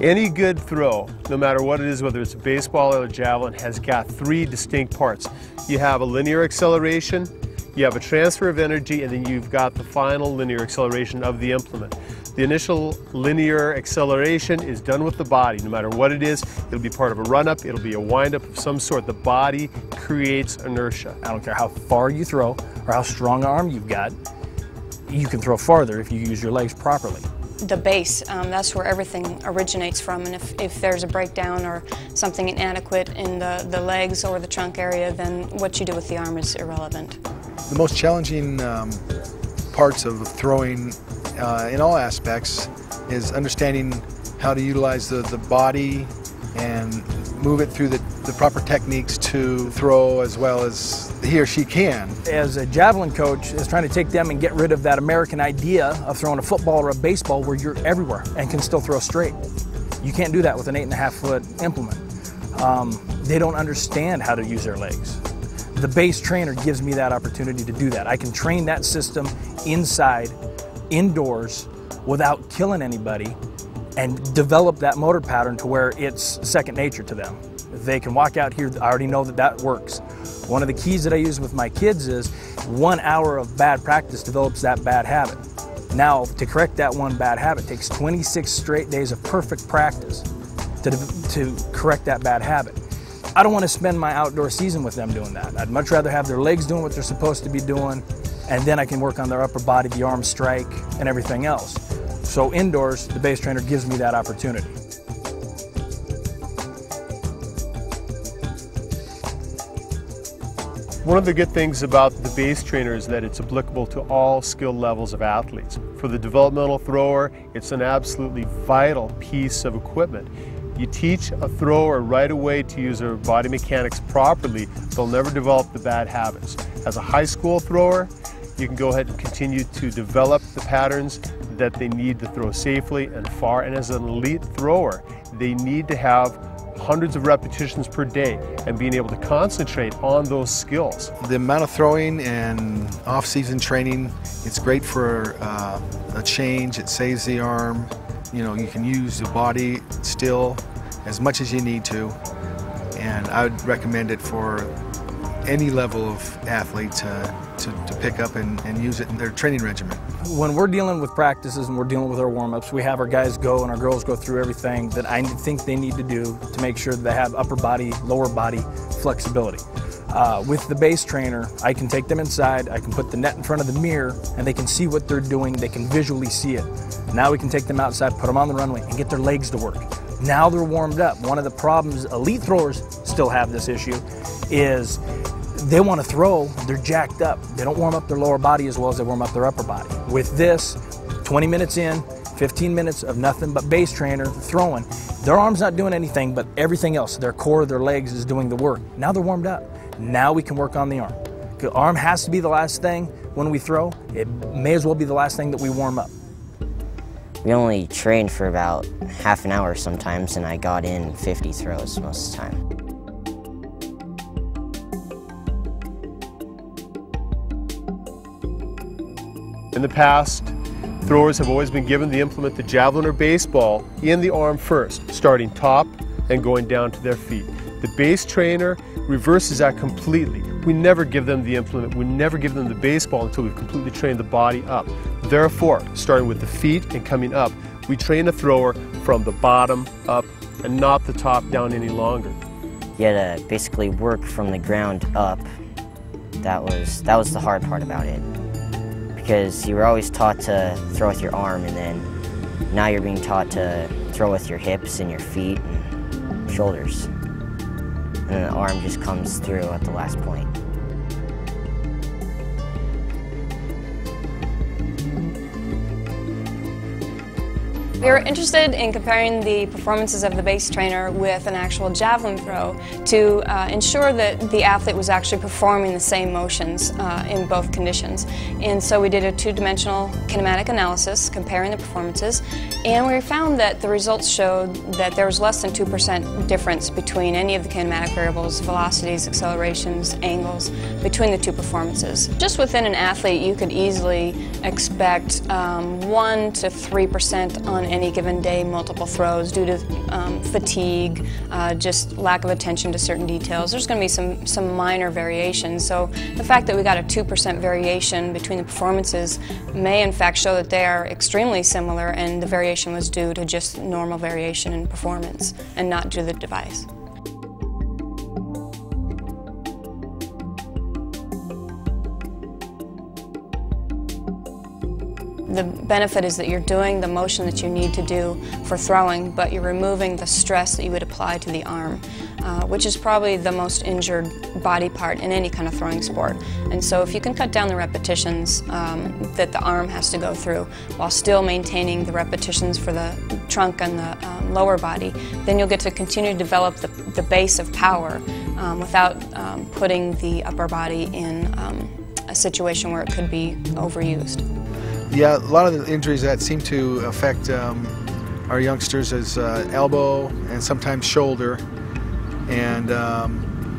Any good throw, no matter what it is, whether it's a baseball or a javelin, has got three distinct parts. You have a linear acceleration, you have a transfer of energy, and then you've got the final linear acceleration of the implement. The initial linear acceleration is done with the body. No matter what it is, it'll be part of a run-up, it'll be a wind-up of some sort. The body creates inertia. I don't care how far you throw or how strong an arm you've got, you can throw farther if you use your legs properly. The base, that's where everything originates from, and if there's a breakdown or something inadequate in the legs or the trunk area, then what you do with the arm is irrelevant. The most challenging parts of throwing in all aspects is understanding how to utilize the body and move it through the proper techniques to throw as well as he or she can. As a javelin coach, is trying to take them and get rid of that American idea of throwing a football or a baseball where you're everywhere and can still throw straight. You can't do that with an 8.5-foot implement. They don't understand how to use their legs. The BAS trainer gives me that opportunity to do that. I can train that system inside, indoors, without killing anybody, and develop that motor pattern to where it's second nature to them. If they can walk out here, I already know that that works. One of the keys that I use with my kids is 1 hour of bad practice develops that bad habit. Now, to correct that one bad habit takes 26 straight days of perfect practice to correct that bad habit. I don't want to spend my outdoor season with them doing that. I'd much rather have their legs doing what they're supposed to be doing, and then I can work on their upper body, the arm strike, and everything else. So indoors, the BAS trainer gives me that opportunity. One of the good things about the BAS trainer is that it's applicable to all skill levels of athletes. For the developmental thrower, it's an absolutely vital piece of equipment. You teach a thrower right away to use their body mechanics properly, they'll never develop the bad habits. As a high school thrower, you can go ahead and continue to develop the patterns that they need to throw safely and far. And as an elite thrower, they need to have hundreds of repetitions per day and being able to concentrate on those skills. The amount of throwing and off-season training, it's great for a change. It saves the arm. You know, you can use the body still as much as you need to, and I would recommend it for any level of athlete to pick up and use it in their training regimen. When we're dealing with practices and we're dealing with our warm-ups, we have our guys go and our girls go through everything that I think they need to do to make sure that they have upper body, lower body flexibility. With the BAS trainer, I can take them inside, I can put the net in front of the mirror, and they can see what they're doing, they can visually see it. Now we can take them outside, put them on the runway, and get their legs to work. Now they're warmed up. One of the problems elite throwers still have this issue is they want to throw, they're jacked up. They don't warm up their lower body as well as they warm up their upper body. With this, 20 minutes in, 15 minutes of nothing but BAS trainer throwing, their arm's not doing anything, but everything else, their core, their legs is doing the work. Now they're warmed up. Now we can work on the arm. The arm has to be the last thing when we throw. It may as well be the last thing that we warm up. We only trained for about half an hour sometimes, and I got in 50 throws most of the time. In the past, throwers have always been given the implement, the javelin or baseball, in the arm first, starting top and going down to their feet. The BAS trainer reverses that completely. We never give them the implement, we never give them the baseball until we've completely trained the body up. Therefore, starting with the feet and coming up, we train a thrower from the bottom up and not the top down any longer. You had to basically work from the ground up. That was the hard part about it. Because you were always taught to throw with your arm, and then now you're being taught to throw with your hips and your feet and shoulders. And then the arm just comes through at the last point. We were interested in comparing the performances of the BAS trainer with an actual javelin throw to ensure that the athlete was actually performing the same motions in both conditions. And so we did a two-dimensional kinematic analysis comparing the performances, and we found that the results showed that there was less than 2% difference between any of the kinematic variables, velocities, accelerations, angles, between the two performances. Just within an athlete, you could easily expect 1 to 3% on any given day multiple throws due to fatigue, just lack of attention to certain details. There's going to be some minor variations. So the fact that we got a 2% variation between the performances may in fact show that they are extremely similar, and the variation was due to just normal variation in performance and not due to the device. The benefit is that you're doing the motion that you need to do for throwing, but you're removing the stress that you would apply to the arm, which is probably the most injured body part in any kind of throwing sport. And so if you can cut down the repetitions that the arm has to go through while still maintaining the repetitions for the trunk and the lower body, then you'll get to continue to develop the base of power without putting the upper body in a situation where it could be overused. Yeah, a lot of the injuries that seem to affect our youngsters is elbow and sometimes shoulder, and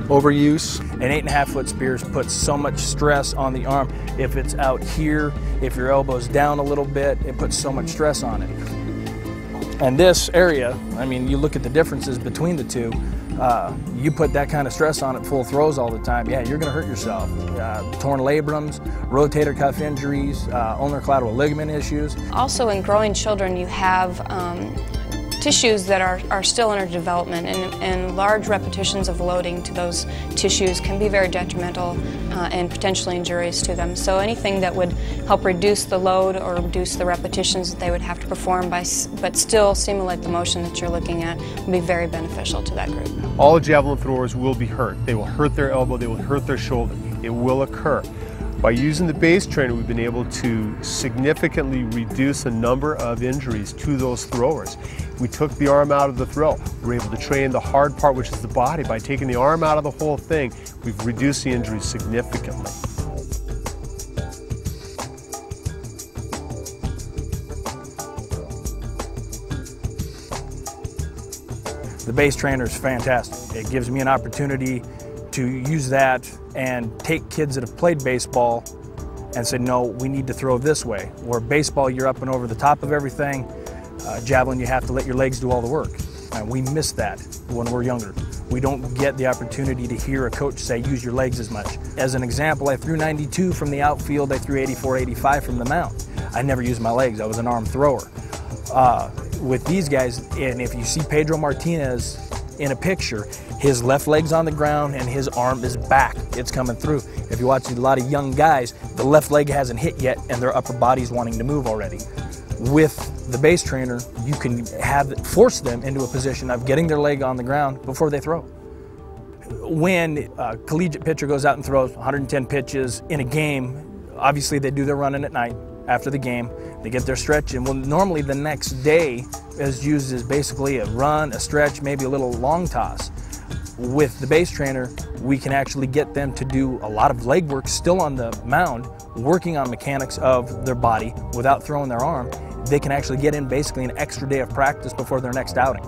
overuse. An 8.5-foot spear puts so much stress on the arm. If it's out here, if your elbow's down a little bit, it puts so much stress on it. And this area, I mean, you look at the differences between the two, you put that kind of stress on it full throws all the time, yeah, you're going to hurt yourself. Torn labrums, rotator cuff injuries, ulnar collateral ligament issues. Also in growing children you have tissues that are still under development, and large repetitions of loading to those tissues can be very detrimental and potentially injurious to them. So anything that would help reduce the load or reduce the repetitions that they would have to perform but still simulate the motion that you're looking at would be very beneficial to that group. All javelin throwers will be hurt. They will hurt their elbow, they will hurt their shoulder. It will occur. By using the BAS trainer, we've been able to significantly reduce the number of injuries to those throwers. We took the arm out of the throw. We're able to train the hard part, which is the body. By taking the arm out of the whole thing, we've reduced the injuries significantly. The BAS trainer is fantastic. It gives me an opportunity to use that and take kids that have played baseball and say, no, we need to throw this way. Where baseball, you're up and over the top of everything. Javelin, you have to let your legs do all the work. And we miss that when we're younger. We don't get the opportunity to hear a coach say, use your legs as much. As an example, I threw 92 from the outfield, I threw 84, 85 from the mound. I never used my legs, I was an arm thrower. With these guys, and if you see Pedro Martinez in a picture, his left leg's on the ground and his arm is back. It's coming through. If you watch a lot of young guys, the left leg hasn't hit yet and their upper body's wanting to move already. With the BAS trainer, you can force them into a position of getting their leg on the ground before they throw. When a collegiate pitcher goes out and throws 110 pitches in a game, obviously they do their running at night after the game. They get their stretch, and well, normally the next day is used as basically a run, a stretch, maybe a little long toss. With the BAS trainer, we can actually get them to do a lot of leg work still on the mound, working on mechanics of their body without throwing their arm. They can actually get in basically an extra day of practice before their next outing.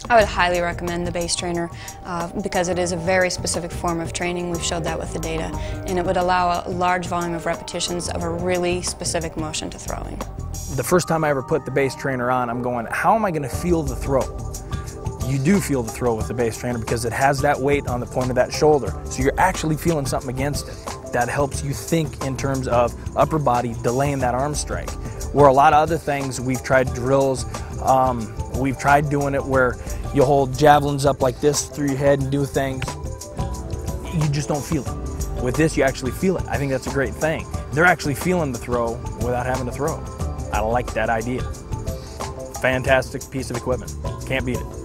I would highly recommend the BAS trainer because it is a very specific form of training. We've showed that with the data, and it would allow a large volume of repetitions of a really specific motion to throwing. The first time I ever put the BAS trainer on, I'm going, how am I going to feel the throw? You do feel the throw with the BAS trainer because it has that weight on the point of that shoulder, so you're actually feeling something against it. That helps you think in terms of upper body, delaying that arm strike. Where a lot of other things, we've tried drills, we've tried doing it where you hold javelins up like this through your head and do things. You just don't feel it. With this, you actually feel it. I think that's a great thing. They're actually feeling the throw without having to throw. I like that idea. Fantastic piece of equipment. Can't beat it.